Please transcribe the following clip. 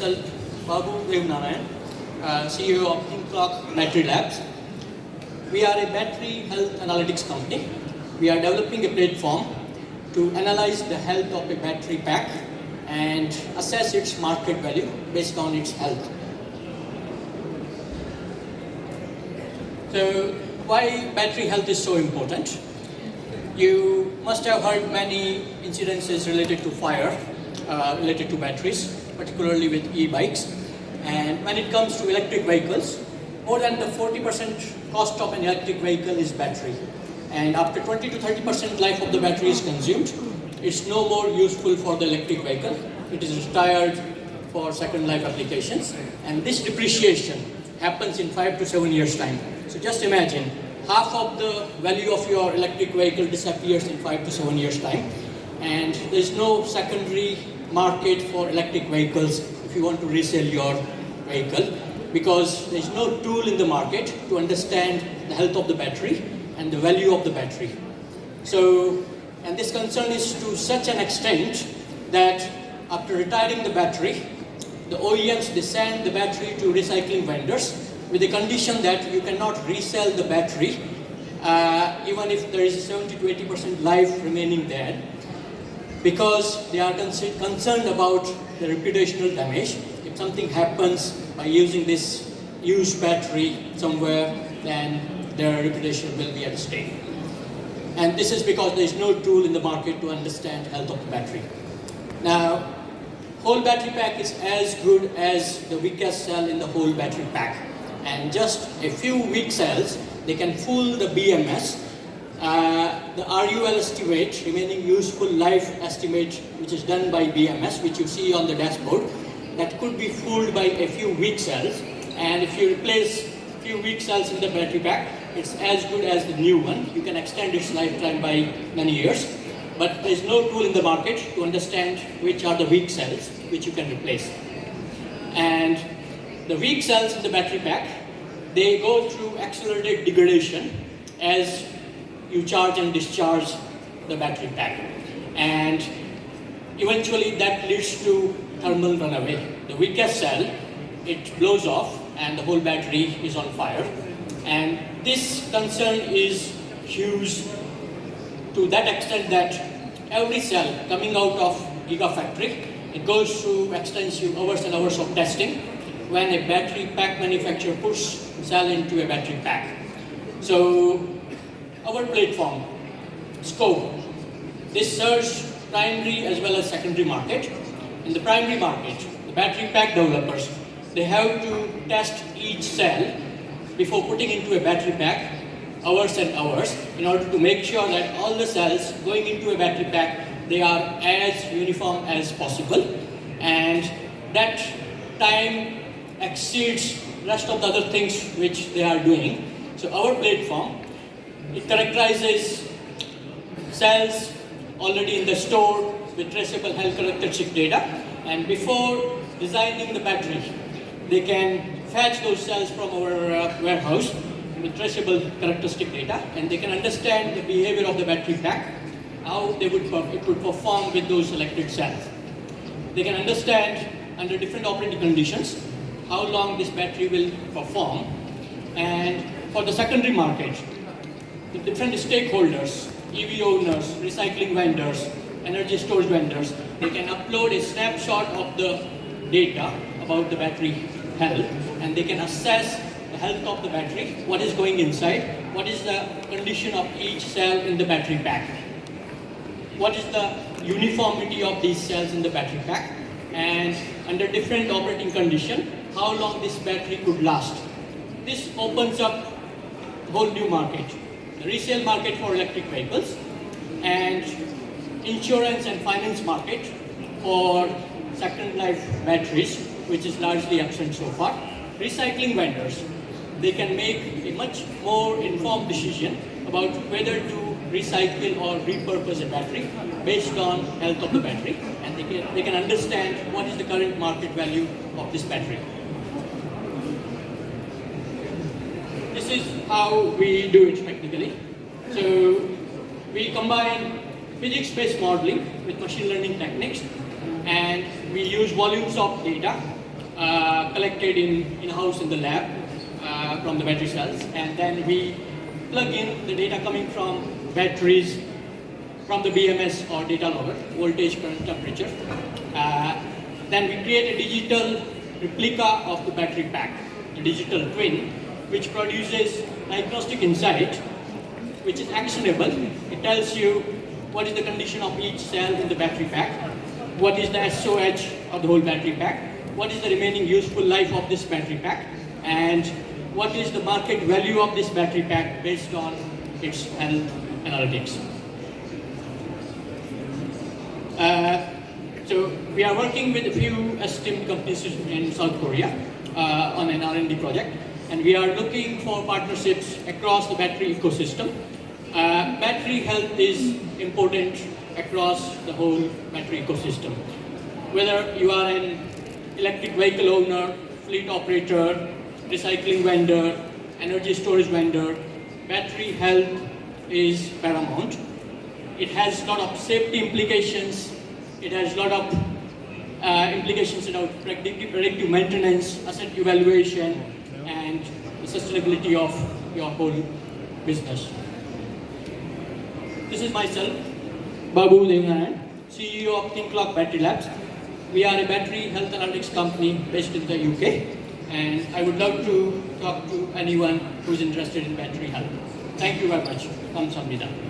myself, Babu Devnarayan, CEO of ThinkClock Battery Labs. We are a battery health analytics company. We are developing a platform to analyze the health of a battery pack and assess its market value based on its health. So, why battery health is so important? You must have heard many incidences related to fire, related to batteries, particularly with e-bikes. And when it comes to electric vehicles, more than the 40% cost of an electric vehicle is battery. And after 20 to 30% life of the battery is consumed, it's no more useful for the electric vehicle. It is retired for second life applications. And this depreciation happens in 5 to 7 years' time. So just imagine, half of the value of your electric vehicle disappears in 5 to 7 years' time. And there's no secondary market for electric vehicles if you want to resell your vehicle, because there's no tool in the market to understand the health of the battery and the value of the battery. So, and this concern is to such an extent that after retiring the battery, the OEMs, they send the battery to recycling vendors with the condition that you cannot resell the battery even if there is a 70 to 80% life remaining there, because they are concerned about the reputational damage. If something happens by using this used battery somewhere, then their reputation will be at stake. And this is because there is no tool in the market to understand health of the battery. Now, whole battery pack is as good as the weakest cell in the whole battery pack. And just a few weak cells, they can fool the BMS, the RUL estimate, remaining useful life estimate, which is done by BMS, which you see on the dashboard, that could be fooled by a few weak cells. And if you replace a few weak cells in the battery pack, it's as good as the new one. You can extend its lifetime by many years. But there's no tool in the market to understand which are the weak cells which you can replace. And the weak cells in the battery pack, they go through accelerated degradation as you charge and discharge the battery pack. And eventually that leads to thermal runaway. The weakest cell, it blows off and the whole battery is on fire. And this concern is huge to that extent that every cell coming out of Gigafactory, it goes through extensive hours and hours of testing when a battery pack manufacturer puts cell into a battery pack. So our platform, Scope, this serves primary as well as secondary market. In the primary market, the battery pack developers, they have to test each cell before putting into a battery pack hours and hours in order to make sure that all the cells going into a battery pack, they are as uniform as possible. And that time exceeds the rest of the other things which they are doing. So our platform, it characterizes cells already in the store with traceable health characteristic data, and before designing the battery, they can fetch those cells from our warehouse with traceable characteristic data, and they can understand the behavior of the battery pack, how it would perform with those selected cells. They can understand under different operating conditions how long this battery will perform. And for the secondary market, the different stakeholders, EV owners, recycling vendors, energy storage vendors, they can upload a snapshot of the data about the battery health, and they can assess the health of the battery, what is going inside, what is the condition of each cell in the battery pack, what is the uniformity of these cells in the battery pack, and under different operating conditions, how long this battery could last. This opens up a whole new market, the resale market for electric vehicles, and insurance and finance market for second life batteries, which is largely absent so far. Recycling vendors, they can make a much more informed decision about whether to recycle or repurpose a battery based on health of the battery, and they can understand what is the current market value of this battery. This is how we do it technically. So we combine physics-based modeling with machine learning techniques, and we use volumes of data collected in-house in the lab from the battery cells, and then we plug in the data coming from batteries from the BMS or data logger, voltage, current, temperature. Then we create a digital replica of the battery pack, a digital twin, which produces diagnostic insight, which is actionable. It tells you what is the condition of each cell in the battery pack, what is the SOH of the whole battery pack, what is the remaining useful life of this battery pack, and what is the market value of this battery pack based on its health analytics. So we are working with a few esteemed companies in South Korea on an R&D project, and we are looking for partnerships across the battery ecosystem. Battery health is important across the whole battery ecosystem. Whether you are an electric vehicle owner, fleet operator, recycling vendor, energy storage vendor, battery health is paramount. It has a lot of safety implications. It has a lot of implications about predictive maintenance, asset evaluation, and the sustainability of your whole business. This is myself, Babu Devnaran, CEO of ThinkLock Battery Labs. We are a battery health analytics company based in the UK, and I would love to talk to anyone who's interested in battery health. Thank you very much. Kamsahamnida.